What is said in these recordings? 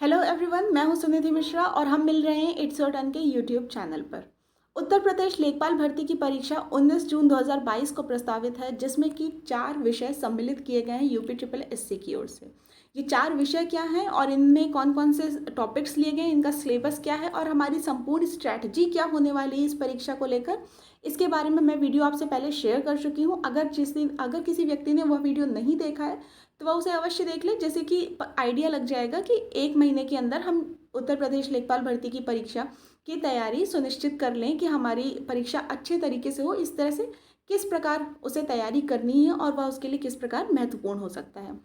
Hello everyone, मैं हूं सुनिधि मिश्रा और हम मिल रहे हैं इट्स योर टर्न के यूट्यूब चैनल पर। उत्तर प्रदेश लेखपाल भर्ती की परीक्षा 19 जून 2022 को प्रस्तावित है, जिसमें कि 4 विषय सम्मिलित किए गए हैं यूपी ट्रिपल एससी की ओर से। ये 4 विषय क्या हैं और इनमें कौन कौन से टॉपिक्स लिए गए, इनका सिलेबस क्या है और हमारी संपूर्ण स्ट्रैटेजी क्या होने वाली है इस परीक्षा को लेकर, इसके बारे में मैं वीडियो आपसे पहले शेयर कर चुकी हूँ। अगर किसी व्यक्ति ने वह वीडियो नहीं देखा है तो वह उसे अवश्य देख ले, जैसे कि आइडिया लग जाएगा कि 1 महीने के अंदर हम उत्तर प्रदेश लेखपाल भर्ती की परीक्षा की तैयारी सुनिश्चित कर लें कि हमारी परीक्षा अच्छे तरीके से हो। इस तरह से किस प्रकार उसे तैयारी करनी है और वह उसके लिए किस प्रकार महत्वपूर्ण हो सकता है।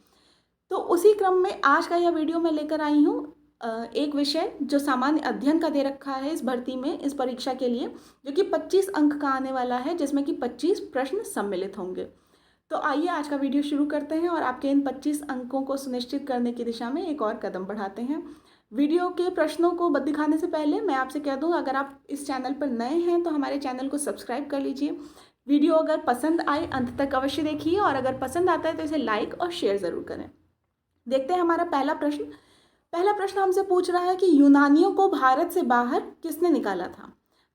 तो उसी क्रम में आज का यह वीडियो मैं लेकर आई हूँ। एक विषय जो सामान्य अध्ययन का दे रखा है इस भर्ती में, इस परीक्षा के लिए, जो कि 25 अंक का आने वाला है, जिसमें कि 25 प्रश्न सम्मिलित होंगे। तो आइए आज का वीडियो शुरू करते हैं और आपके इन 25 अंकों को सुनिश्चित करने की दिशा में एक और कदम बढ़ाते हैं। वीडियो के प्रश्नों को दिखाने से पहले मैं आपसे कह दूं, अगर आप इस चैनल पर नए हैं तो हमारे चैनल को सब्सक्राइब कर लीजिए। वीडियो अगर पसंद आए अंत तक अवश्य देखिए और अगर पसंद आता है तो इसे लाइक और शेयर ज़रूर करें। देखते हैं हमारा पहला प्रश्न। पहला प्रश्न हमसे पूछ रहा है कि यूनानियों को भारत से बाहर किसने निकाला था।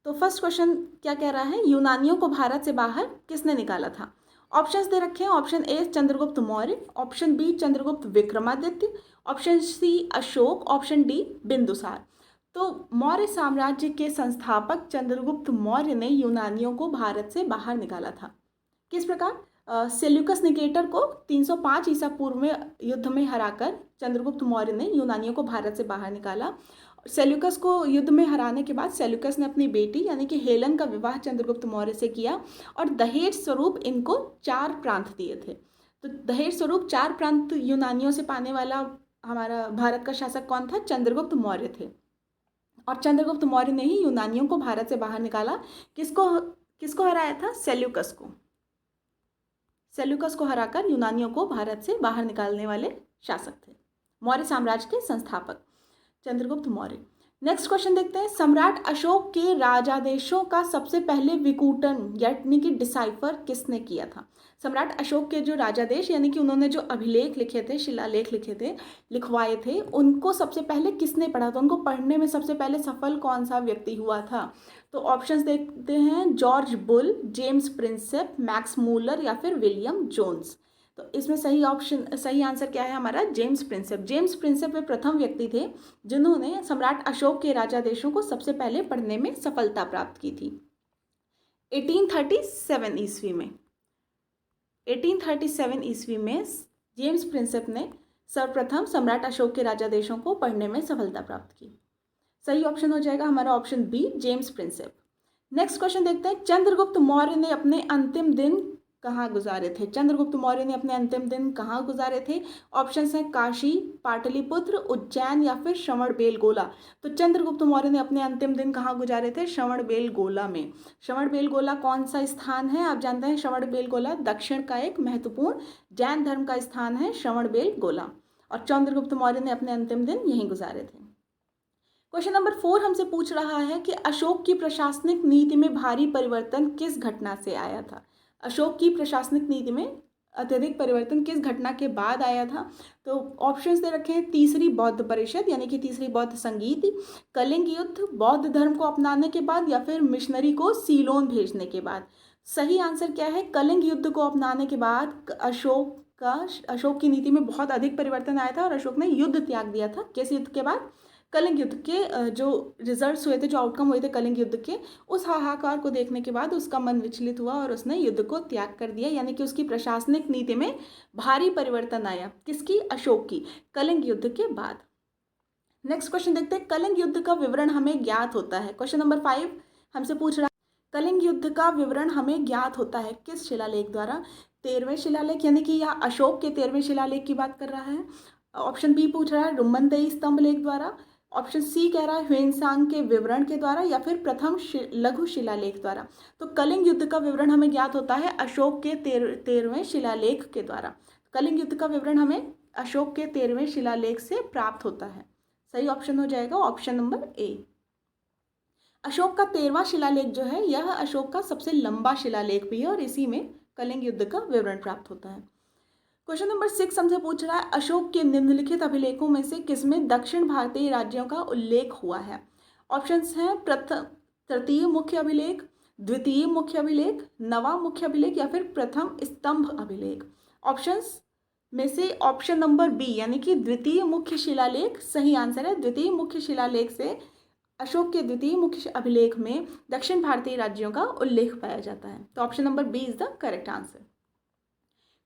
तो फर्स्ट क्वेश्चन क्या कह रहा है, यूनानियों को भारत से बाहर किसने निकाला था। ऑप्शंस दे रखे हैं। Option A Chandragupta Maurya, option B Chandragupta Vikramaditya, option C Ashoka, option D Bindusara. तो मौर्य साम्राज्य के संस्थापक चंद्रगुप्त मौर्य ने यूनानियों को भारत से बाहर निकाला था। किस प्रकार? सेल्यूकस निकेटर को 305 ईसा पूर्व में युद्ध में हराकर चंद्रगुप्त मौर्य ने यूनानियों को भारत से बाहर निकाला। सेल्यूकस को युद्ध में हराने के बाद सेल्यूकस ने अपनी बेटी यानी कि हेलन का विवाह चंद्रगुप्त मौर्य से किया और दहेज स्वरूप इनको 4 प्रांत दिए थे। तो दहेज स्वरूप 4 प्रांत यूनानियों से पाने वाला हमारा भारत का शासक कौन था? चंद्रगुप्त मौर्य थे। और चंद्रगुप्त मौर्य ने ही यूनानियों को भारत से बाहर निकाला। किसको किसको हराया था? सेल्यूकस को। सेल्यूकस को हराकर यूनानियों को भारत से बाहर निकालने वाले शासक थे, मौर्य साम्राज्य के संस्थापक चंद्रगुप्त मौर्य। नेक्स्ट क्वेश्चन देखते हैं। सम्राट अशोक के राजादेशों का सबसे पहले विकूटन यानी कि डिसाइफर किसने किया था। सम्राट अशोक के जो राजादेश यानी कि उन्होंने जो अभिलेख लिखे थे, शिलालेख लिखे थे, लिखवाए थे, उनको सबसे पहले किसने पढ़ा था, उनको पढ़ने में सबसे पहले सफल कौन सा व्यक्ति हुआ था। तो ऑप्शंस देखते हैं। George bull, James Prinsep, Max Muller या फिर विलियम जोन्स। तो इसमें सही आंसर क्या है हमारा? James Prinsep. जेम्स प्रिंसेप वे प्रथम व्यक्ति थे जिन्होंने सम्राट अशोक के राजादेशों को सबसे पहले पढ़ने में सफलता प्राप्त की थी 1837 ईस्वी में। 1837 ईस्वी में जेम्स प्रिंसेप ने सर्वप्रथम सम्राट अशोक के राजादेशों को पढ़ने में सफलता प्राप्त की। सही ऑप्शन हो जाएगा हमारा option B, James Prinsep. Next question देखते हैं। चंद्रगुप्त मौर्य ने अपने अंतिम दिन कहाँ गुजारे थे। चंद्रगुप्त मौर्य ने अपने अंतिम दिन कहाँ गुजारे थे? ऑप्शंस हैं काशी, पाटलिपुत्र, उज्जैन या फिर श्रवणबेलगोला। तो चंद्रगुप्त मौर्य ने अपने अंतिम दिन कहाँ गुजारे थे? श्रवणबेलगोला में। श्रवणबेलगोला कौन सा स्थान है? आप जानते हैं श्रवणबेलगोला दक्षिण का एक महत्वपूर्ण जैन धर्म का स्थान है श्रवणबेलगोला, और चंद्रगुप्त मौर्य ने अपने अंतिम दिन यहीं गुजारे थे। क्वेश्चन नंबर 4 हमसे पूछ रहा है कि अशोक की प्रशासनिक नीति में भारी परिवर्तन किस घटना से आया था। अशोक की प्रशासनिक नीति में अत्यधिक परिवर्तन किस घटना के बाद आया था। तो ऑप्शंस दे रखे हैं। तीसरी बौद्ध परिषद यानी कि तीसरी बौद्ध संगीत, कलिंग युद्ध, बौद्ध धर्म को अपनाने के बाद या फिर मिशनरी को सीलोन भेजने के बाद। सही आंसर क्या है? कलिंग युद्ध को अपनाने के बाद अशोक की नीति में बहुत अधिक परिवर्तन आया था और अशोक ने युद्ध त्याग दिया था। किस युद्ध के बाद? कलिंग युद्ध के जो रिजल्ट्स हुए थे, जो आउटकम हुए थे कलिंग युद्ध के, उस हाहाकार को देखने के बाद उसका मन विचलित हुआ और उसने युद्ध को त्याग कर दिया, यानी कि उसकी प्रशासनिक नीति में भारी परिवर्तन आया। किसकी? अशोक की, कलिंग युद्ध के बाद। नेक्स्ट क्वेश्चन देखते हैं। कलिंग युद्ध का विवरण हमें ज्ञात होता है। क्वेश्चन नंबर 5 हमसे पूछ रहा है, कलिंग युद्ध का विवरण हमें ज्ञात होता है किस शिलालेख द्वारा? 13वें शिलालेख, यानी कि यह अशोक के 13वें शिलालेख की बात कर रहा है। ऑप्शन बी पूछ रहा है रुमनदेई स्तंभ लेख द्वारा। ऑप्शन सी कह रहा है ह्वेनसांग के विवरण के द्वारा या फिर प्रथम लघु शिलालेख द्वारा। तो कलिंग युद्ध का विवरण हमें ज्ञात होता है अशोक के 13वें शिलालेख के द्वारा। कलिंग युद्ध का विवरण हमें अशोक के 13वें शिलालेख से प्राप्त होता है। सही ऑप्शन हो जाएगा ऑप्शन नंबर ए। अशोक का 13वां शिलालेख जो है यह अशोक का सबसे लंबा शिलालेख भी है और इसी में कलिंग युद्ध का विवरण प्राप्त होता है। क्वेश्चन नंबर 6 हमसे पूछ रहा है अशोक के निम्नलिखित अभिलेखों में से किसमें दक्षिण भारतीय राज्यों का उल्लेख हुआ है। ऑप्शंस हैं प्रथम तृतीय मुख्य अभिलेख, द्वितीय मुख्य अभिलेख, नवा मुख्य अभिलेख या फिर प्रथम स्तंभ अभिलेख। ऑप्शंस में से ऑप्शन नंबर बी यानी कि द्वितीय मुख्य शिलालेख सही आंसर है। द्वितीय मुख्य शिलालेख से अशोक के द्वितीय मुख्य अभिलेख में दक्षिण भारतीय राज्यों का उल्लेख पाया जाता है। तो option number B is the correct answer.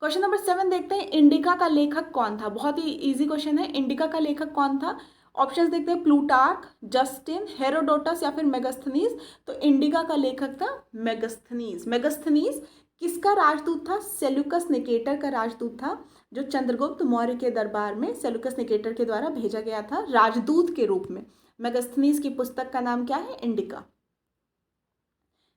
Question number 7 देखते हैं इंडिका का लेखक कौन था। बहुत ही इजी क्वेश्चन है। इंडिका का लेखक कौन था। ऑप्शंस देखते हैं प्लूटार्क, जस्टिन, हेरोडोटस या फिर मेगास्थनीज। तो इंडिका का लेखक था मेगास्थनीज। मेगास्थनीज किसका राजदूत था। सेल्यूकस निकेटर का राजदूत था, जो चंद्रगुप्त मौर्य के दरबार में सेल्यूकस निकेटर के द्वारा भेजा गया था राजदूत के रूप में। मेगास्थनीज की पुस्तक का नाम क्या है, इंडिका।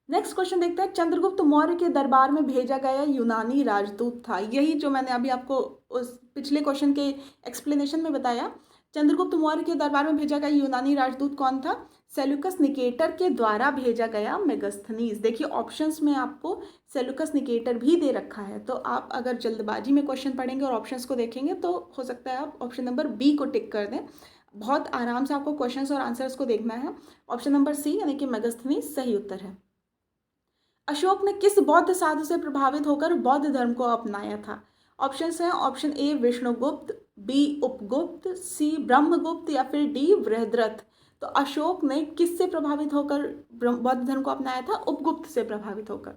नेक्स्ट क्वेश्चन देखते हैं चंद्रगुप्त मौर्य के दरबार में भेजा गया यूनानी राजदूत था। यही जो मैंने अभी आपको उस पिछले क्वेश्चन के एक्सप्लेनेशन में बताया। चंद्रगुप्त मौर्य के दरबार में भेजा गया यूनानी राजदूत कौन था। सेल्यूकस निकेटर के द्वारा भेजा गया मेगास्थनीज। देखिए ऑप्शंस में आपको सेल्यूकस निकेटर भी दे रखा है, तो आप अगर जल्दबाजी में क्वेश्चन पढ़ेंगे और ऑप्शंस को देखेंगे तो हो सकता है आप ऑप्शन नंबर बी को टिक कर दें। बहुत आराम से आपको क्वेश्चंस और आंसर्स को देखना है। ऑप्शन नंबर सी यानी कि मेगास्थनीज सही उत्तर है। अशोक ने किस बौद्ध साधु से प्रभावित होकर बौद्ध धर्म को अपनाया था। ऑप्शंस हैं option A Vishnugupta, B Upagupta, C Brahmagupta या फिर डी बृहद्रथ। तो अशोक ने किससे प्रभावित होकर बौद्ध धर्म को अपनाया था। उपगुप्त से प्रभावित होकर।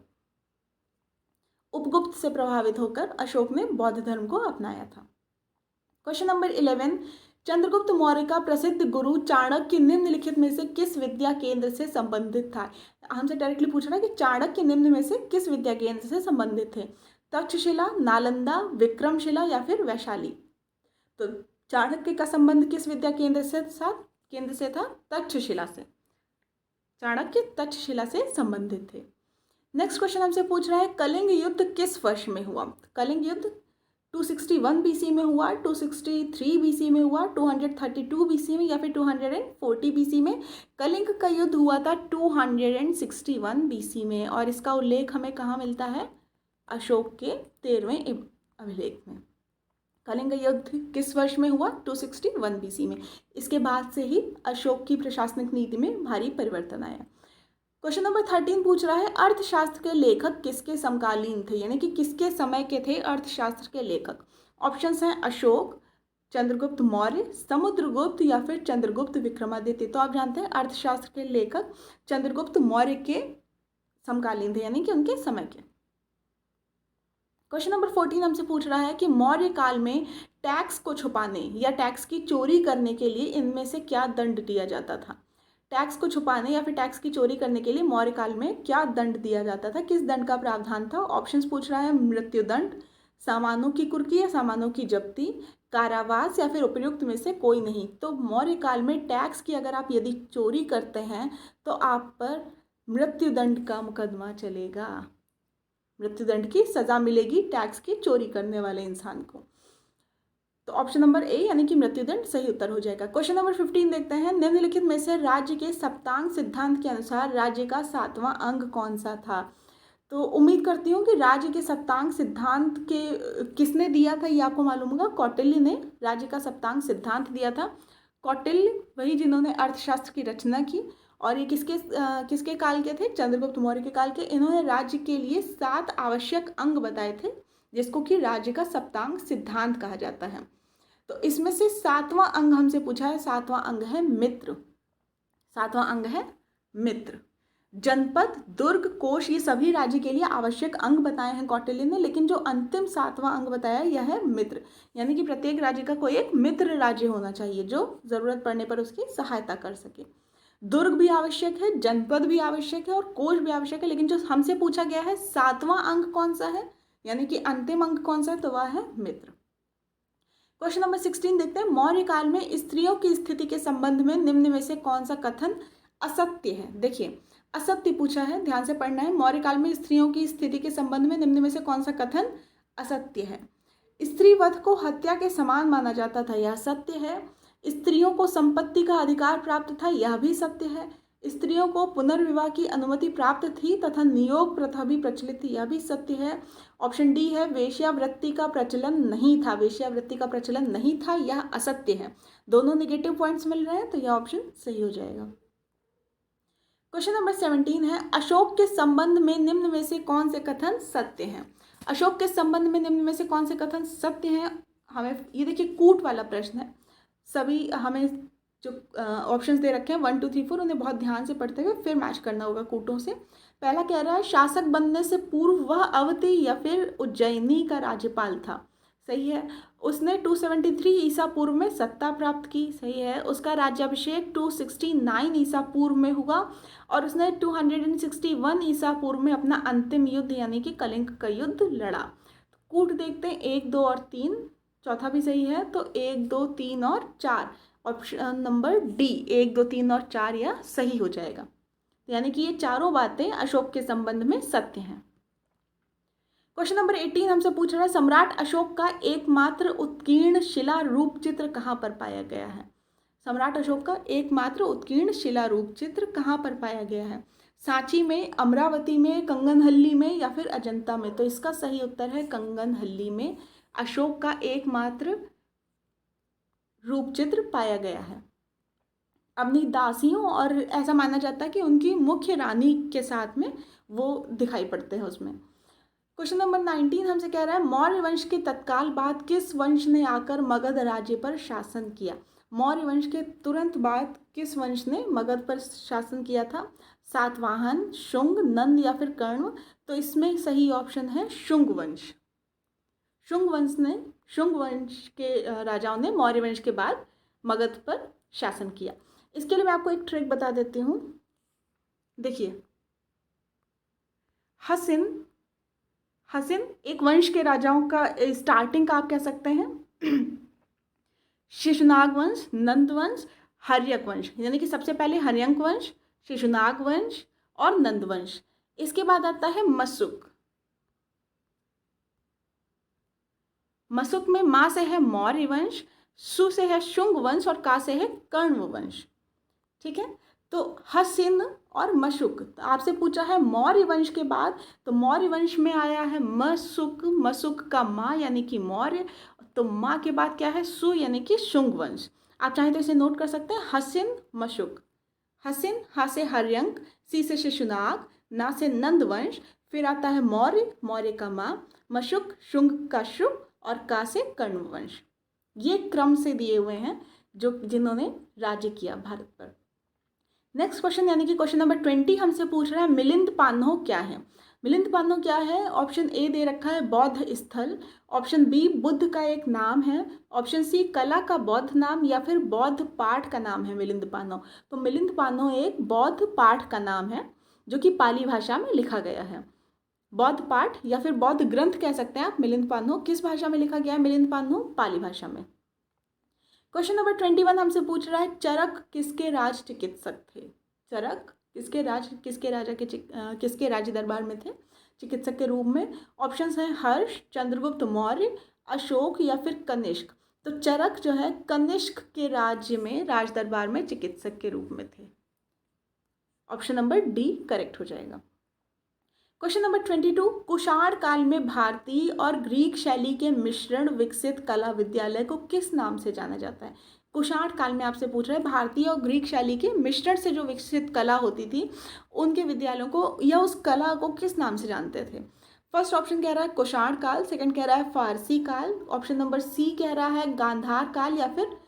उपगुप्त से प्रभावित होकर अशोक ने बौद्ध धर्म को अपनाया था। क्वेश्चन नंबर 11 चंद्रगुप्त मौर्य का प्रसिद्ध गुरु चाणक्य निम्नलिखित में से किस विद्या केंद्र से संबंधित था। हमसे डायरेक्टली पूछ रहा है कि चाणक्य निम्न में से किस विद्या केंद्र से संबंधित थे। तक्षशिला, नालंदा, विक्रमशिला या फिर वैशाली। तो चाणक्य का संबंध किस विद्या केंद्र से था। तक्षशिला से। चाणक्य तक्षशिला से संबंधित थे। नेक्स्ट क्वेश्चन हमसे पूछ रहा है कलिंग युद्ध किस वर्ष में हुआ। कलिंग युद्ध 261 बीसी में हुआ, 263 बीसी में हुआ, 232 बीसी में या फिर 240 बीसी में। कलिंग का युद्ध हुआ था 261 बीसी में और इसका उल्लेख हमें कहाँ मिलता है, अशोक के 13वें अभिलेख में। कलिंग युद्ध किस वर्ष में हुआ, 261 बीसी में। इसके बाद से ही अशोक की प्रशासनिक नीति में भारी परिवर्तन आया। क्वेश्चन नंबर 13 पूछ रहा है अर्थशास्त्र के लेखक किसके समकालीन थे, यानी कि किसके समय के थे अर्थशास्त्र के लेखक। ऑप्शंस हैं अशोक, चंद्रगुप्त मौर्य, समुद्रगुप्त या फिर चंद्रगुप्त विक्रमादित्य। तो आप जानते हैं अर्थशास्त्र के लेखक चंद्रगुप्त मौर्य के समकालीन थे, यानी कि उनके समय के। क्वेश्चन नंबर 14 हमसे पूछ रहा है कि मौर्य काल में टैक्स को छुपाने या टैक्स की चोरी करने के लिए इनमें से क्या दंड दिया जाता था। टैक्स को छुपाने या फिर टैक्स की चोरी करने के लिए मौर्य काल में क्या दंड दिया जाता था, किस दंड का प्रावधान था। ऑप्शंस पूछ रहा है मृत्युदंड, सामानों की कुर्की या सामानों की जब्ती, कारावास या फिर उपयुक्त में से कोई नहीं। तो मौर्य काल में टैक्स की अगर आप यदि चोरी करते हैं तो आप पर मृत्युदंड का मुकदमा चलेगा, मृत्युदंड की सजा मिलेगी टैक्स की चोरी करने वाले इंसान को। तो ऑप्शन नंबर ए यानी कि मृत्युदंड सही उत्तर हो जाएगा। क्वेश्चन नंबर 15 देखते हैं निम्नलिखित में से राज्य के सप्तांग सिद्धांत के अनुसार राज्य का 7वां अंग कौन सा था। तो उम्मीद करती हूँ कि राज्य के सप्तांग सिद्धांत के किसने दिया था ये आपको मालूम होगा। कौटिल्य ने राज्य का सप्तांग सिद्धांत दिया था। कौटिल्य वही जिन्होंने अर्थशास्त्र की रचना की और ये किसके काल के थे, चंद्रगुप्त मौर्य के काल के। इन्होंने राज्य के लिए 7 आवश्यक अंग बताए थे जिसको कि राज्य का सप्तांग सिद्धांत कहा जाता है। तो इसमें से 7वां अंग हमसे पूछा है, 7वां अंग है मित्र। 7वां अंग है मित्र। जनपद, दुर्ग, कोश ये सभी राज्य के लिए आवश्यक अंग बताए हैं कौटिल्य ने, लेकिन जो अंतिम 7वां अंग बताया यह है मित्र, यानी कि प्रत्येक राज्य का कोई एक मित्र राज्य होना चाहिए जो जरूरत पड़ने पर उसकी सहायता कर सके। दुर्ग भी आवश्यक है, जनपद भी आवश्यक है और कोश भी आवश्यक है, लेकिन जो हमसे पूछा गया है 7वां अंग कौन सा है, यानी कि अंतिम अंग कौन सा है, तो वह है मित्र। क्वेश्चन नंबर 16 देखते हैं मौर्य काल में स्त्रियों की स्थिति के संबंध में निम्न में से कौन सा कथन असत्य है। देखिए असत्य पूछा है, ध्यान से पढ़ना है। मौर्य काल में स्त्रियों की स्थिति के संबंध में निम्न में से कौन सा कथन असत्य है। स्त्री वध को हत्या के समान माना जाता था, यह सत्य है। स्त्रियों को संपत्ति का अधिकार प्राप्त था, यह भी सत्य है। स्त्रियों को पुनर्विवाह की अनुमति प्राप्त थी तथा नियोग प्रथा भी प्रचलित थी, यह भी सत्य है। ऑप्शन डी है वेश्यावृत्ति का प्रचलन नहीं था, वेश्यावृत्ति का प्रचलन नहीं था, यह असत्य है। दोनों नेगेटिव पॉइंट्स मिल रहे हैं तो यह ऑप्शन सही हो जाएगा। क्वेश्चन नंबर 17 है अशोक के संबंध में निम्न में से कौन से कथन सत्य हैं। अशोक के संबंध में निम्न में से कौन से कथन सत्य हैं। हमें ये देखिए कूट वाला प्रश्न है, सभी हमें जो ऑप्शंस दे रखे हैं 1 2 3 4 उन्हें बहुत ध्यान से पढ़ते हुए फिर मैच करना होगा कूटों से। पहला कह रहा है शासक बनने से पूर्व वह अवधि या फिर उज्जैनी का राज्यपाल था, सही है। उसने 273 ईसा पूर्व में सत्ता प्राप्त की, सही है। उसका राज्याभिषेक 269 ईसा पूर्व में हुआ और उसने 261 ईसा पूर्व में अपना अंतिम युद्ध यानी कि कलिंग का युद्ध लड़ा। कूट देखते हैं 1 2 और 3, चौथा भी सही है तो 1 2 3 और 4, ऑप्शन नंबर डी 1 2 3 और 4 यह सही हो जाएगा। यानी कि ये चारों बातें अशोक के संबंध में सत्य हैं। क्वेश्चन नंबर 18 हमसे पूछ रहा है सम्राट अशोक का एकमात्र उत्कीर्ण शिला रूप चित्र कहाँ पर पाया गया है। सम्राट अशोक का एकमात्र उत्कीर्ण शिला रूप चित्र कहाँ पर पाया गया है। सांची में, अमरावती में, कंगनहल्ली में या फिर अजंता में। तो इसका सही उत्तर है कंगनहल्ली में अशोक का एकमात्र रूप चित्र पाया गया है। अपनी दासियों और ऐसा माना जाता है कि उनकी मुख्य रानी के साथ में वो दिखाई पड़ते हैं उसमें। क्वेश्चन नंबर 19 हमसे कह रहा है मौर्य वंश के तत्काल बाद किस वंश ने आकर मगध राज्य पर शासन किया। मौर्य वंश के तुरंत बाद किस वंश ने मगध पर शासन किया था। सातवाहन, शुंग, नंद या फिर कर्ण। तो इसमें सही ऑप्शन है शुंग वंश। शुंग वंश के राजाओं ने मौर्य वंश के बाद मगध पर शासन किया। इसके लिए मैं आपको एक ट्रिक बता देती हूँ। देखिए हसिन एक वंश के राजाओं का स्टार्टिंग का आप कह सकते हैं। शिशुनाग वंश, नंद वंश, हर्यक वंश, यानी कि सबसे पहले हर्यंक वंश, शिशुनाग वंश और नंद वंश। इसके बाद आता है मसुक। मसुक में माँ से है मौर्य वंश, सु से है शुंग वंश और का से है कर्ण वंश। ठीक है, तो हसिन और मशुक। तो आपसे पूछा है मौर्य वंश के बाद, तो मौर्य वंश में आया है मसुक, मसुक का माँ यानी कि मौर्य, तो माँ के बाद क्या है सु यानी कि शुंग वंश। आप चाहें तो इसे नोट कर सकते हैं हसिन मशुक। हसिन हा से हर्यंक, सी से शिशुनाग, ना से नंद वंश, फिर आता है मौर्य, मौर्य का माँ, मशुक, शुंग का शुक और का से कर्ण वंश। ये क्रम से दिए हुए हैं जो जिन्होंने राज्य किया भारत पर। नेक्स्ट क्वेश्चन यानी कि क्वेश्चन नंबर 20 हमसे पूछ रहा है मिलिंद पान्हो क्या है। मिलिंद पान्हो क्या है। ऑप्शन ए दे रखा है बौद्ध स्थल, ऑप्शन बी बुद्ध का एक नाम है, ऑप्शन सी कला का बौद्ध नाम या फिर बौद्ध पाठ का नाम है मिलिंद पान्हो। तो मिलिंद पान्हो एक बौद्ध पाठ का नाम है जो कि पाली भाषा में लिखा गया है। बौद्ध पाठ या फिर बौद्ध ग्रंथ कह सकते हैं आप। मिलिंद पान्हो किस भाषा में लिखा गया है। मिलिंद पान्हो पाली भाषा में। क्वेश्चन नंबर 21 हमसे पूछ रहा है चरक किसके राज चिकित्सक थे। चरक किसके राज्य दरबार में थे चिकित्सक के रूप में। ऑप्शंस हैं हर्ष, चंद्रगुप्त मौर्य, अशोक या फिर कनिष्क। तो चरक जो है कनिष्क के राज्य में राज दरबार में चिकित्सक के रूप में थे। ऑप्शन नंबर डी करेक्ट हो जाएगा। क्वेश्चन नंबर 22 कुषाण काल में भारतीय और ग्रीक शैली के मिश्रण विकसित कला विद्यालय को किस नाम से जाना जाता है। कुषाण काल में आपसे पूछ रहे हैं भारतीय और ग्रीक शैली के मिश्रण से जो विकसित कला होती थी उनके विद्यालयों को या उस कला को किस नाम से जानते थे। फर्स्ट ऑप्शन कह रहा है कुषाण काल, सेकंड कह रहा है फारसी काल, ऑप्शन नंबर सी कह रहा है गांधार काल या फिर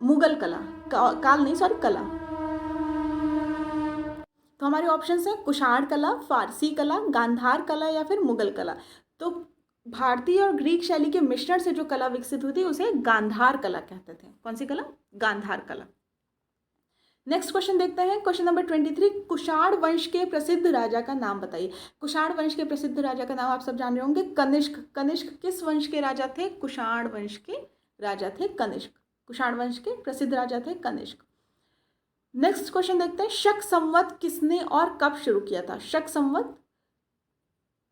मुगल कला काल नहीं सॉरी कला। तो हमारे ऑप्शन हैं कुषाण कला, फारसी कला, गांधार कला या फिर मुगल कला। तो भारतीय और ग्रीक शैली के मिश्रण से जो कला विकसित हुई थी उसे गांधार कला कहते थे। कौन सी कला। गांधार कला। नेक्स्ट क्वेश्चन देखते हैं क्वेश्चन नंबर 23 कुषाण वंश के प्रसिद्ध राजा का नाम बताइए। कुषाण वंश के प्रसिद्ध राजा का नाम आप सब जान रहे होंगे कनिष्क। कनिष्क किस वंश के राजा थे। कुषाण वंश के राजा थे कनिष्क। कुषाण वंश के प्रसिद्ध राजा थे कनिष्क। नेक्स्ट क्वेश्चन देखते हैं शक संवत किसने और कब शुरू किया था। शक संवत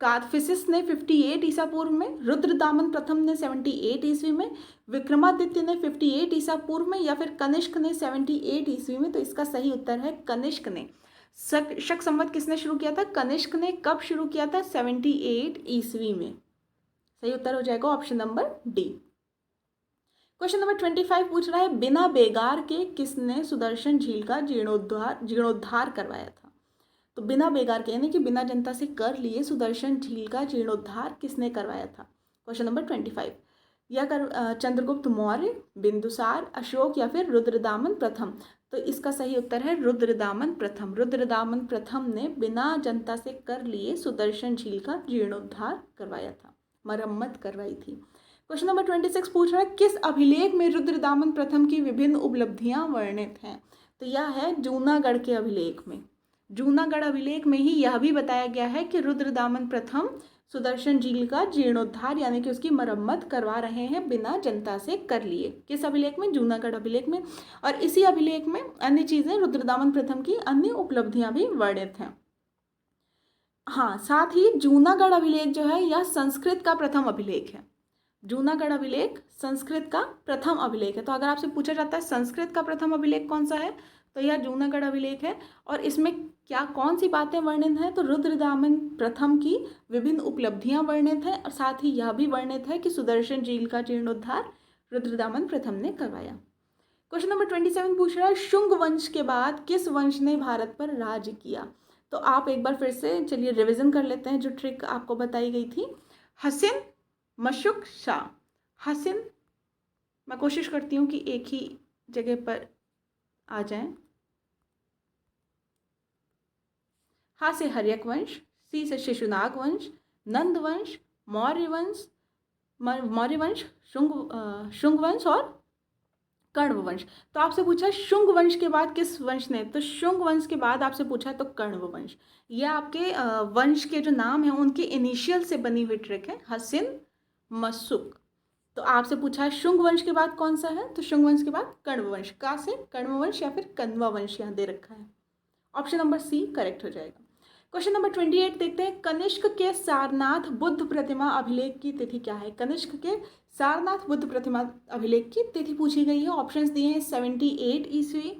कादफिसिस ने 58 ईसा पूर्व में, रुद्रदामन प्रथम ने 78 ईस्वी में, विक्रमादित्य ने 58 ईसा पूर्व में, या फिर कनिष्क ने 78 ईस्वी में। तो इसका सही उत्तर है कनिष्क ने। शक संवत किसने शुरू किया था? कनिष्क ने। कब शुरू किया था? 78 ईस्वी में। सही उत्तर हो जाएगा option number D. Question number 25 पूछ रहा है, बिना बेगार के किसने सुदर्शन झील का जीर्णोद्धार करवाया था? तो बिना बेगार के यानी कि बिना जनता से कर लिए सुदर्शन झील का जीर्णोद्धार किसने करवाया था? Question number 25। यह चंद्रगुप्त मौर्य, बिंदुसार, अशोक या फिर रुद्रदामन प्रथम? तो इसका सही उत्तर है रुद्रदामन प्रथम। रुद्रदामन प्रथम ने बिना जनता से कर लिए सुदर्शन झील का जीर्णोद्धार करवाया था, मरम्मत करवाई थी। क्वेश्चन नंबर 26 पूछ रहा है, किस अभिलेख में रुद्रदामन प्रथम की विभिन्न उपलब्धियां वर्णित हैं? तो यह है जूनागढ़ के अभिलेख में। जूनागढ़ अभिलेख में ही यह भी बताया गया है कि रुद्रदामन प्रथम सुदर्शन झील का जीर्णोद्धार यानी कि उसकी मरम्मत करवा रहे हैं बिना जनता से कर लिए। किस अभिलेख में? जूनागढ़ अभिलेख में। और इसी अभिलेख में अन्य चीज़ें, रुद्रदामन प्रथम की अन्य उपलब्धियां भी वर्णित हैं। हाँ, साथ ही जूनागढ़ अभिलेख जो है यह संस्कृत का प्रथम अभिलेख है। जूनागढ़ अभिलेख संस्कृत का प्रथम अभिलेख है। तो अगर आपसे पूछा जाता है संस्कृत का प्रथम अभिलेख कौन सा है, तो यह जूनागढ़ अभिलेख है। और इसमें क्या कौन सी बातें वर्णित हैं? तो रुद्रदामन प्रथम की विभिन्न उपलब्धियां वर्णित हैं और साथ ही यह भी वर्णित है कि सुदर्शन झील का जीर्णोद्धार रुद्रदामन प्रथम ने करवाया। क्वेश्चन नंबर 27 पूछ रहा है, शुंग वंश के बाद किस वंश ने भारत पर राज किया? तो आप एक बार फिर से चलिए रिविजन कर लेते हैं जो ट्रिक आपको बताई गई थी। हसिन, मशुक, शाह। हसिन, मैं कोशिश करती हूँ कि एक ही जगह पर आ जाएं। हा से हर्यक वंश, सी से शिशुनाग वंश, नंद वंश, मौर्य वंश, शुंग वंश और कण्व वंश। तो आपसे पूछा शुंग वंश के बाद किस वंश ने? तो शुंग वंश के बाद आपसे पूछा तो कण्व वंश। यह आपके वंश के जो नाम हैं उनके इनिशियल से बनी हुई ट्रिक है, हसिन, मशुक। तो आपसे पूछा है शुंग वंश के बाद कौन सा है? तो शुंग वंश के बाद कण्व वंश। का से कण्व वंश या फिर कण्वा वंश यहाँ दे रखा है। ऑप्शन नंबर सी करेक्ट हो जाएगा। क्वेश्चन नंबर 28 देखते हैं, कनिष्क के सारनाथ बुद्ध प्रतिमा अभिलेख की तिथि क्या है? कनिष्क के सारनाथ बुद्ध प्रतिमा अभिलेख की तिथि पूछी गई है। ऑप्शंस दिए हैं 78 ईस्वी,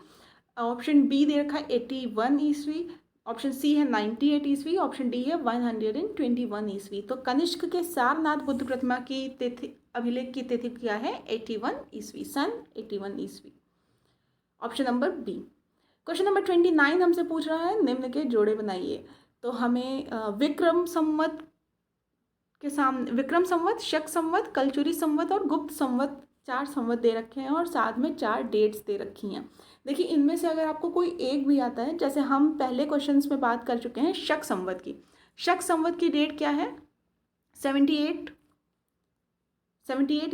ऑप्शन बी दे रखा है 81 ईस्वी, ऑप्शन सी है 98 ईस्वी, ऑप्शन डी है 121 ईस्वी। तो कनिष्क के सारनाथ बुद्ध प्रतिमा की तिथि अभिलेख की तिथि क्या है? 81 ईस्वी, सन 81 ईस्वी। Option number B. Question number 29 हमसे पूछ रहा है, निम्न के जोड़े बनाइए। तो हमें विक्रम संवत के सामने विक्रम संवत, शक संवत, कलचुरी संवत और गुप्त संवत, 4 संवत दे रखे हैं और साथ में 4 डेट्स दे रखी हैं। देखिए इनमें से अगर आपको कोई एक भी आता है, जैसे हम पहले क्वेश्चंस में बात कर चुके हैं शक संवत की। शक संवत की डेट क्या है? 78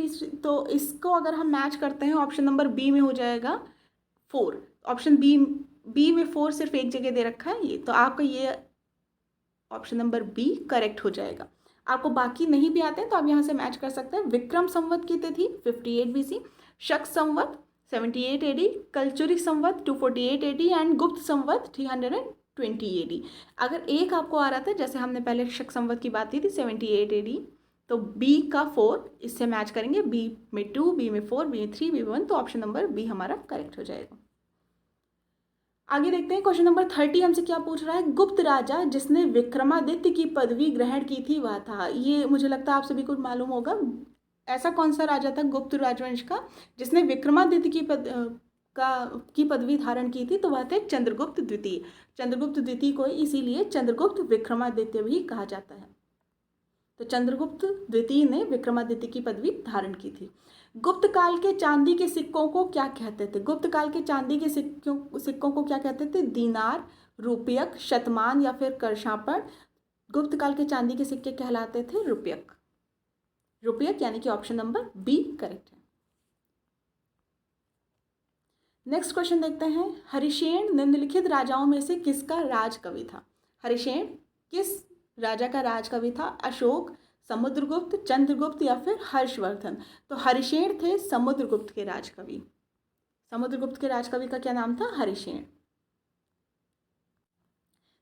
ईस्वी। तो इसको अगर हम मैच करते हैं ऑप्शन नंबर बी में हो जाएगा 4। ऑप्शन बी में 4 सिर्फ एक जगह दे रखा है ये, तो आपका ये ऑप्शन नंबर बी करेक्ट हो जाएगा। आपको बाकी नहीं भी आते हैं तो आप यहाँ से मैच कर सकते हैं। विक्रम संवत की तिथि 58 BC, शक संवत 78 AD, Kalachuri Samvat 248 AD and गुप्त संवत 320 AD। अगर एक आपको आ रहा था, जैसे हमने पहले शक संवत की बात की थी 78 AD, तो बी का 4 इससे मैच करेंगे। बी में 2, बी में 4, बी में 3, बी में 1, तो ऑप्शन नंबर बी हमारा करेक्ट हो जाएगा। आगे देखते हैं क्वेश्चन नंबर 30 हमसे क्या पूछ रहा है, गुप्त राजा जिसने विक्रमादित्य की पदवी ग्रहण की थी वह था। ये मुझे लगता है आप सभी को मालूम होगा। ऐसा कौन सा राजा था गुप्त राजवंश का जिसने विक्रमादित्य की पदवी धारण की थी? तो वह थे चंद्रगुप्त द्वितीय। चंद्रगुप्त द्वितीय को इसीलिए चंद्रगुप्त विक्रमादित्य भी कहा जाता है। तो चंद्रगुप्त द्वितीय ने विक्रमादित्य की पदवी धारण की थी। गुप्त काल के चांदी के सिक्कों को क्या कहते थे? गुप्त काल के चांदी के सिक्कों को क्या कहते थे? दीनार, रुपयक, शतमान या फिर करशापड़। गुप्त काल के चांदी के सिक्के कहलाते थे रुपयक। रुपयक यानी कि ऑप्शन नंबर बी करेक्ट है। नेक्स्ट क्वेश्चन देखते हैं, हरिशेन निम्नलिखित राजाओं में से किसका राजकवि था? हरिशेन किस राजा का राजकवि था? अशोक, समुद्रगुप्त, चंद्रगुप्त या फिर हर्षवर्धन। तो हरिशेन थे समुद्रगुप्त के राजकवि। समुद्रगुप्त के राजकवि का क्या नाम था? हरिशेन।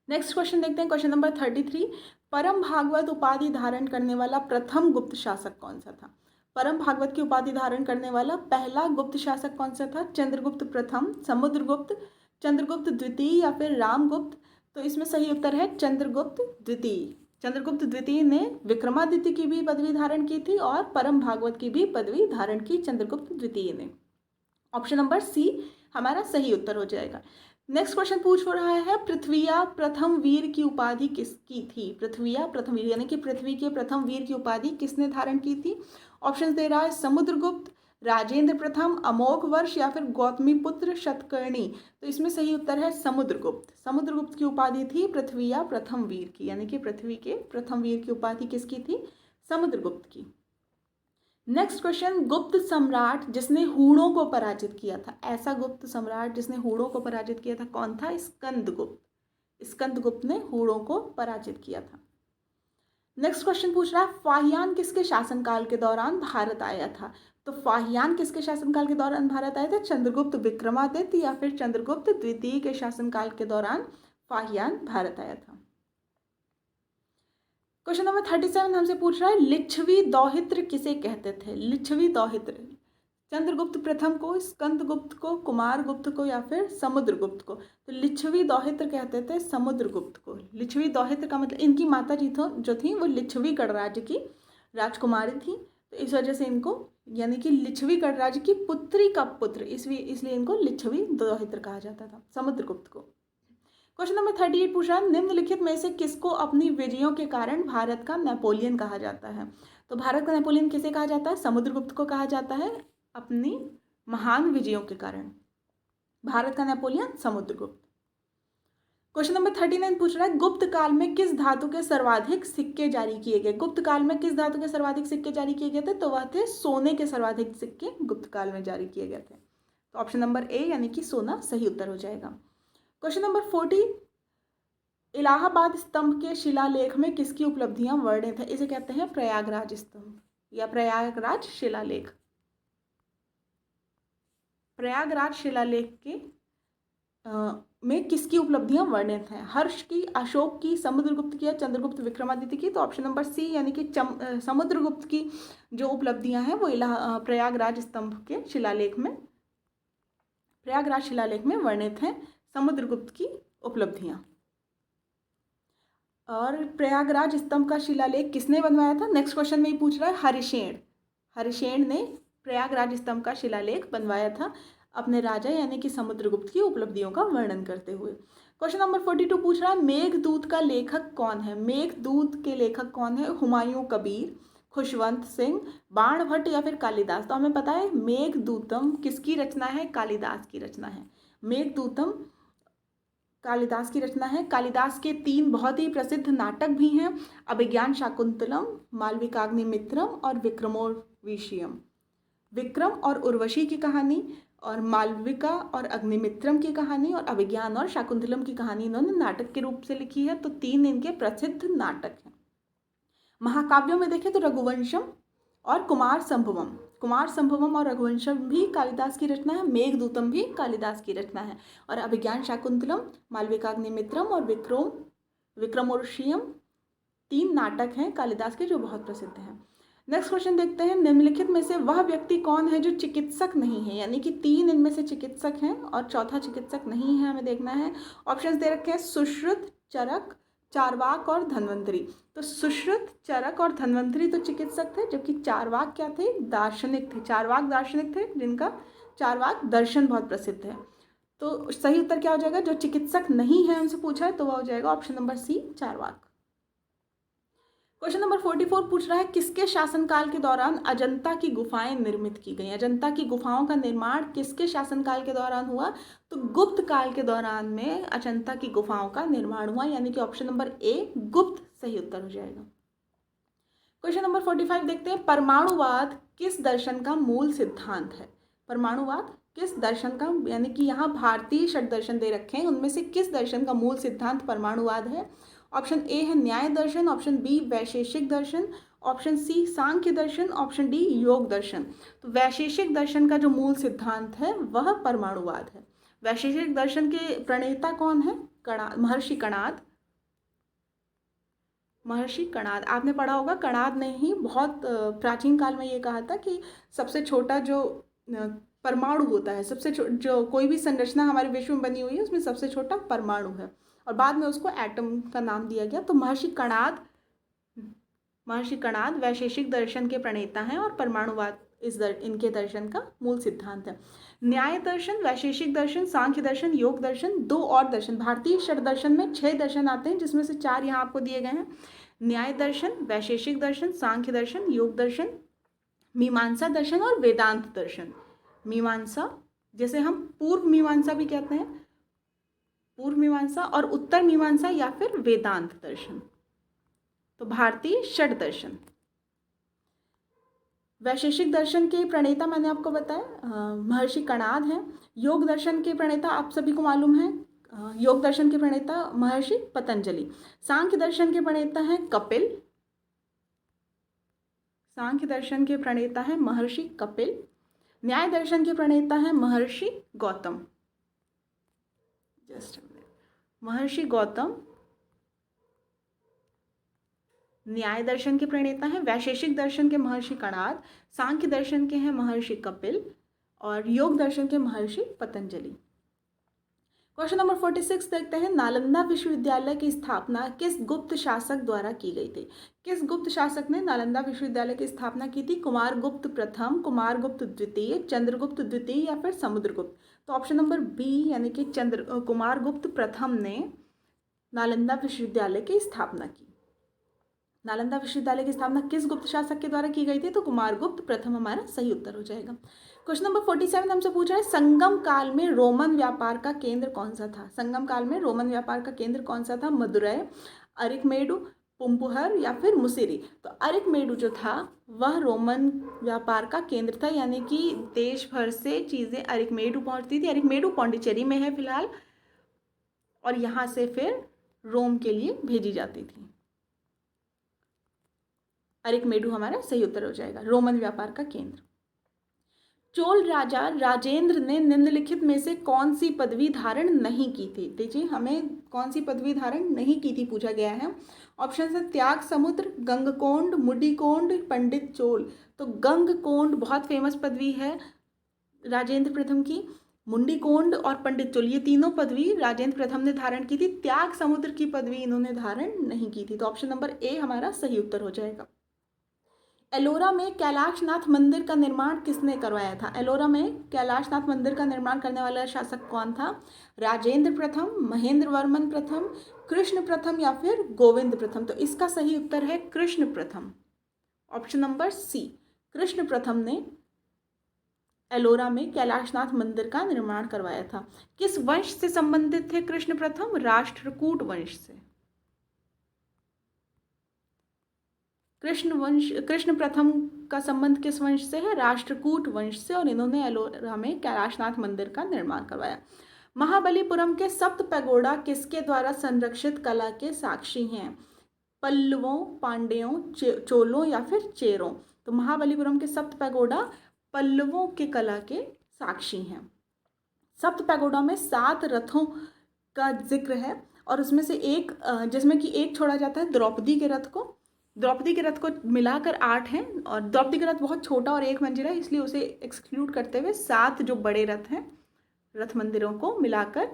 नेक्स्ट क्वेश्चन देखते हैं, क्वेश्चन नंबर 33, परम भागवत उपाधि धारण करने वाला प्रथम गुप्त शासक कौन सा था? परम भागवत की उपाधि धारण करने वाला पहला गुप्त शासक कौन सा था? चंद्रगुप्त प्रथम, समुद्रगुप्त, चंद्रगुप्त द्वितीय या फिर रामगुप्त? तो इसमें सही उत्तर है चंद्रगुप्त द्वितीय। चंद्रगुप्त द्वितीय ने विक्रमादित्य की भी पदवी धारण की थी और परम भागवत की भी पदवी धारण की चंद्रगुप्त द्वितीय ने। ऑप्शन नंबर सी हमारा सही उत्तर हो जाएगा। नेक्स्ट क्वेश्चन पूछ रहा है, पृथ्विया प्रथम वीर की उपाधि किसकी थी? पृथ्विया प्रथम वीर यानी कि पृथ्वी के प्रथम वीर की उपाधि किसने धारण की थी? ऑप्शन दे रहा है समुद्रगुप्त, राजेंद्र प्रथम, अमोघ वर्ष या फिर गौतमी पुत्र शतकर्णी। तो इसमें सही उत्तर है समुद्रगुप्त। समुद्रगुप्त की उपाधि थी पृथ्विया प्रथम वीर की, यानी कि पृथ्वी के प्रथम वीर की उपाधि किसकी थी? समुद्रगुप्त की। नेक्स्ट क्वेश्चन, गुप्त सम्राट जिसने हूणों को पराजित किया था, ऐसा गुप्त सम्राट जिसने हूणों को पराजित किया था कौन था? स्कंदगुप्त। स्कंदगुप्त ने हूणों को पराजित किया था। नेक्स्ट क्वेश्चन पूछ रहा है, फाहियान किसके शासनकाल के दौरान भारत आया था? तो फाहियान किसके शासनकाल के दौरान भारत आए थे? चंद्रगुप्त विक्रमादित्य या फिर चंद्रगुप्त द्वितीय के शासनकाल के दौरान फाहियान भारत आया था। क्वेश्चन नंबर 37 हमसे पूछ रहा है, लिच्छवी दौहित्र किसे कहते थे? लिच्छवी दौहित्र चंद्रगुप्त प्रथम को, स्कंदगुप्त को, कुमारगुप्त को या फिर समुद्रगुप्त को? तो लिच्छवी दौहित्र कहते थे समुद्रगुप्त को। लिच्छवी दौहित्र का मतलब इनकी माता जी जो थी वो लिच्छवी गणराज्य की राजकुमारी थी, तो इस वजह से इनको यानी कि लिच्छवी गणराज्य की पुत्री का पुत्र, इसलिए इनको लिच्छवी दौहित्र कहा जाता था, समुद्रगुप्त को। क्वेश्चन नंबर 38 पूछ रहा है, निम्नलिखित में से किसको अपनी विजयों के कारण भारत का नेपोलियन कहा जाता है? तो भारत का नेपोलियन किसे कहा जाता है? समुद्रगुप्त को कहा जाता है अपनी महान विजयों के कारण। भारत का नेपोलियन समुद्रगुप्त। क्वेश्चन नंबर 39 पूछ रहा है, गुप्त काल में किस धातु के सर्वाधिक सिक्के जारी किए गए? गुप्त काल में किस धातु के सर्वाधिक सिक्के जारी किए गए थे? तो वह थे सोने के सर्वाधिक सिक्के गुप्त काल में जारी किए गए थे। तो ऑप्शन नंबर ए यानी कि सोना सही उत्तर हो जाएगा। क्वेश्चन नंबर 40, इलाहाबाद स्तंभ के शिलालेख में किसकी उपलब्धियां वर्णित है? इसे कहते हैं प्रयागराज स्तंभ या प्रयागराज शिलालेख। प्रयागराज शिलालेख के में किसकी उपलब्धियां वर्णित हैं? हर्ष की, अशोक की, समुद्रगुप्त की या चंद्रगुप्त विक्रमादित्य की? तो ऑप्शन नंबर सी यानी कि समुद्रगुप्त की जो उपलब्धियां हैं वो प्रयागराज स्तंभ के शिलालेख में, प्रयागराज शिलालेख में वर्णित हैं समुद्रगुप्त की उपलब्धियां। और प्रयागराज स्तंभ का शिलालेख किसने बनवाया था? नेक्स्ट क्वेश्चन में ही पूछ रहा है, हरिशेन। हरिशेन ने प्रयागराज स्तंभ का शिलालेख बनवाया था अपने राजा यानी कि समुद्रगुप्त की उपलब्धियों का वर्णन करते हुए। क्वेश्चन नंबर 42 पूछ रहा है, मेघदूत का लेखक कौन है? मेघदूत के लेखक कौन है? हुमायूं कबीर, खुशवंत सिंह, बाणभट्ट या फिर कालिदास? तो हमें पता है मेघदूतम किसकी रचना है? कालिदास की रचना है। मेघदूतम कालिदास की रचना है। कालिदास के 3 बहुत ही प्रसिद्ध नाटक भी हैं, अभिज्ञान शाकुंतलम, मालविकाग्निमित्रम और विक्रमोर्वशीयम। विक्रम और उर्वशी की कहानी और मालविका और अग्निमित्रम की कहानी और अभिज्ञान और शाकुंतलम की कहानी इन्होंने नाटक के रूप से लिखी है। तो 3 इनके प्रसिद्ध नाटक हैं। महाकाव्यों में देखें तो रघुवंशम और कुमार संभवम और रघुवंशम भी कालिदास की रचना है। मेघदूतम भी कालिदास की रचना है। और अभिज्ञान शाकुंतलम, मालविकाग्निमित्रम और विक्रमोर्वशीयम 3 नाटक हैं कालिदास के जो बहुत प्रसिद्ध हैं। नेक्स्ट क्वेश्चन देखते हैं, निम्नलिखित में से वह व्यक्ति कौन है जो चिकित्सक नहीं है? यानी कि 3 इनमें से चिकित्सक हैं और चौथा चिकित्सक नहीं है, हमें देखना है। ऑप्शंस दे रखे हैं, सुश्रुत, चरक, चारवाक और धन्वंतरी। तो सुश्रुत, चरक और धन्वंतरी तो चिकित्सक थे, जबकि चारवाक क्या थे? दार्शनिक थे। चारवाक दार्शनिक थे जिनका चारवाक दर्शन बहुत प्रसिद्ध है। तो सही उत्तर क्या हो जाएगा? जो चिकित्सक नहीं है उनसे पूछा है तो वह हो जाएगा option number C, Charvak. Question number 44 पूछ रहा है, किसके शासनकाल के दौरान अजंता की गुफाएं निर्मित की गई? अजंता की गुफाओं का निर्माण किसके शासनकाल के दौरान हुआ? तो गुप्त काल के दौरान में अजंता की गुफाओं का निर्माण हुआ, यानी कि ऑप्शन नंबर ए, गुप्त सही उत्तर हो जाएगा। क्वेश्चन नंबर 45 देखते हैं, परमाणुवाद किस दर्शन का मूल सिद्धांत है? परमाणुवाद किस दर्शन का, यानी कि यहाँ भारतीय षट दर्शन दे रखे हैं, उनमें से किस दर्शन का मूल सिद्धांत परमाणुवाद है? ऑप्शन ए है न्याय दर्शन, ऑप्शन बी वैशेषिक दर्शन, ऑप्शन सी सांख्य दर्शन, ऑप्शन डी योग दर्शन। तो वैशेषिक दर्शन का जो मूल सिद्धांत है वह परमाणुवाद है। वैशेषिक दर्शन के प्रणेता कौन है? महर्षि कणाद। महर्षि कणाद। आपने पढ़ा होगा, कणाद ने ही बहुत प्राचीन काल में ये कहा था कि सबसे छोटा जो परमाणु होता है, जो कोई भी संरचना हमारे विश्व में बनी हुई है उसमें सबसे छोटा परमाणु है, और बाद में उसको एटम का नाम दिया गया। तो महर्षि कणाद वैशेषिक दर्शन के प्रणेता हैं और परमाणुवाद इनके दर्शन का मूल सिद्धांत है। न्याय दर्शन, वैशेषिक दर्शन, सांख्य दर्शन, योग दर्शन, 2 और दर्शन। भारतीय षड दर्शन में 6 दर्शन आते हैं, जिसमें से 4 यहाँ आपको दिए गए हैं। न्याय दर्शन, वैशेषिक दर्शन, सांख्य दर्शन, योग दर्शन, मीमांसा दर्शन और वेदांत दर्शन। मीमांसा, जैसे हम पूर्व मीमांसा भी कहते हैं, पूर्व मीमांसा, और उत्तर मीमांसा या फिर वेदांत दर्शन। तो भारतीय षड दर्शन। वैशेषिक दर्शन के प्रणेता मैंने आपको बताया महर्षि कणाद हैं। योग दर्शन के प्रणेता आप सभी को मालूम है, योग दर्शन के प्रणेता महर्षि पतंजलि। सांख्य दर्शन के प्रणेता हैं कपिल। सांख्य दर्शन के प्रणेता हैं महर्षि कपिल। न्याय दर्शन के प्रणेता हैं महर्षि गौतम। महर्षि गौतम न्याय दर्शन के प्रणेता हैं। वैशेषिक दर्शन के महर्षि कणाद, सांख्य दर्शन के हैं महर्षि कपिल, और योग दर्शन के महर्षि पतंजलि। क्वेश्चन नंबर 46 देखते हैं। नालंदा विश्वविद्यालय की स्थापना किस गुप्त शासक द्वारा की गई थी? किस गुप्त शासक ने नालंदा विश्वविद्यालय की स्थापना की थी? कुमारगुप्त प्रथम, कुमारगुप्त द्वितीय, चंद्रगुप्त द्वितीय या फिर समुद्रगुप्त? तो ऑप्शन नंबर बी यानी कि कुमारगुप्त प्रथम ने नालंदा विश्वविद्यालय की स्थापना की। नालंदा विश्वविद्यालय की स्थापना किस गुप्त शासक के द्वारा की गई थी? तो कुमारगुप्त प्रथम हमारा सही उत्तर हो जाएगा। क्वेश्चन नंबर 47 हमसे पूछ रहा है, संगम काल में रोमन व्यापार का केंद्र कौन सा था? संगम काल में रोमन व्यापार का केंद्र कौन सा था? मदुरै, अरिकमेडु, पुम्पुहर या फिर मुसिरी? तो अरिकमेडु जो था वह रोमन व्यापार का केंद्र था, यानी कि देश भर से चीज़ें अरिकमेडु पहुंचती थी। अरिकमेडु पौंडीचेरी में है फिलहाल, और यहाँ से फिर रोम के लिए भेजी जाती थी। अरिकमेडु हमारा सही उत्तर हो जाएगा, रोमन व्यापार का केंद्र। चोल राजा राजेंद्र ने निम्नलिखित में से कौन सी पदवी धारण नहीं की थी? देखिए, हमें कौन सी पदवी धारण नहीं की थी पूछा गया है। ऑप्शन है त्याग समुद्र, गंगकोंड, मुडिकोंड, पंडित चोल। तो गंगकोंड बहुत फेमस पदवी है राजेंद्र प्रथम की। मुंडीकोंड और पंडित चोल, ये तीनों पदवी राजेंद्र प्रथम ने धारण की थी। त्याग समुद्र की पदवी इन्होंने धारण नहीं की थी। तो ऑप्शन नंबर ए हमारा सही उत्तर हो जाएगा। एलोरा में कैलाशनाथ मंदिर का निर्माण किसने करवाया था? एलोरा में कैलाशनाथ मंदिर का निर्माण करने वाला शासक कौन था? राजेंद्र प्रथम, महेंद्र वर्मन प्रथम, कृष्ण प्रथम या फिर गोविंद प्रथम? तो इसका सही उत्तर है कृष्ण प्रथम, ऑप्शन नंबर सी। कृष्ण प्रथम ने एलोरा में कैलाशनाथ मंदिर का निर्माण करवाया था। किस वंश से संबंधित थे कृष्ण प्रथम? राष्ट्रकूट वंश से। कृष्ण प्रथम का संबंध किस वंश से है? राष्ट्रकूट वंश से, और इन्होंने एलोरा में कैलाशनाथ मंदिर का निर्माण करवाया। महाबलीपुरम के सप्त पैगोडा किसके द्वारा संरक्षित कला के साक्षी हैं? पल्लवों, पांड्यों, चोलों या फिर चेरों? तो महाबलीपुरम के सप्त पैगोडा पल्लवों के कला के साक्षी हैं। सप्त पैगोडा में 7 रथों का जिक्र है, और उसमें से एक जिसमें कि एक छोड़ा जाता है द्रौपदी के रथ को। द्रौपदी के रथ को मिलाकर 8 हैं, और द्रौपदी का रथ बहुत छोटा और 1 मंजिला है, इसलिए उसे एक्सक्लूड करते हुए 7 जो बड़े रथ हैं, रथ मंदिरों को मिलाकर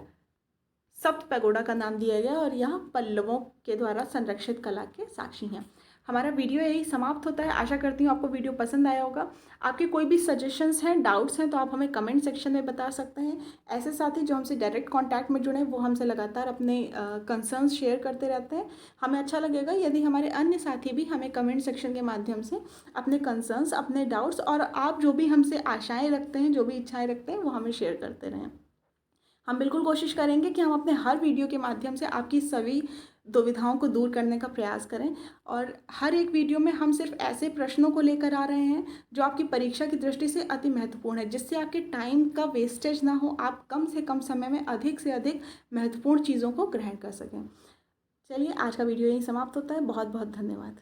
सप्त पैगोडा का नाम दिया गया, और यहाँ पल्लवों के द्वारा संरक्षित कला के साक्षी हैं। हमारा वीडियो यही समाप्त होता है। आशा करती हूँ आपको वीडियो पसंद आया होगा। आपके कोई भी सजेशंस हैं, डाउट्स हैं, तो आप हमें कमेंट सेक्शन में बता सकते हैं। ऐसे साथी जो हमसे डायरेक्ट कांटेक्ट में जुड़े हैं वो हमसे लगातार अपने कंसर्न्स शेयर करते रहते हैं। हमें अच्छा लगेगा यदि हमारे अन्य साथी भी हमें कमेंट सेक्शन के माध्यम से अपने कंसर्न्स, अपने डाउट्स, और आप जो भी हमसे आशाएँ रखते हैं, जो भी इच्छाएँ रखते हैं, वो हमें शेयर करते रहें। हम बिल्कुल कोशिश करेंगे कि हम अपने हर वीडियो के माध्यम से आपकी सभी दुविधाओं को दूर करने का प्रयास करें, और हर एक वीडियो में हम सिर्फ ऐसे प्रश्नों को लेकर आ रहे हैं जो आपकी परीक्षा की दृष्टि से अति महत्वपूर्ण है, जिससे आपके टाइम का वेस्टेज ना हो, आप कम से कम समय में अधिक से अधिक महत्वपूर्ण चीज़ों को ग्रहण कर सकें। चलिए, आज का वीडियो यहीं समाप्त होता है। बहुत बहुत धन्यवाद।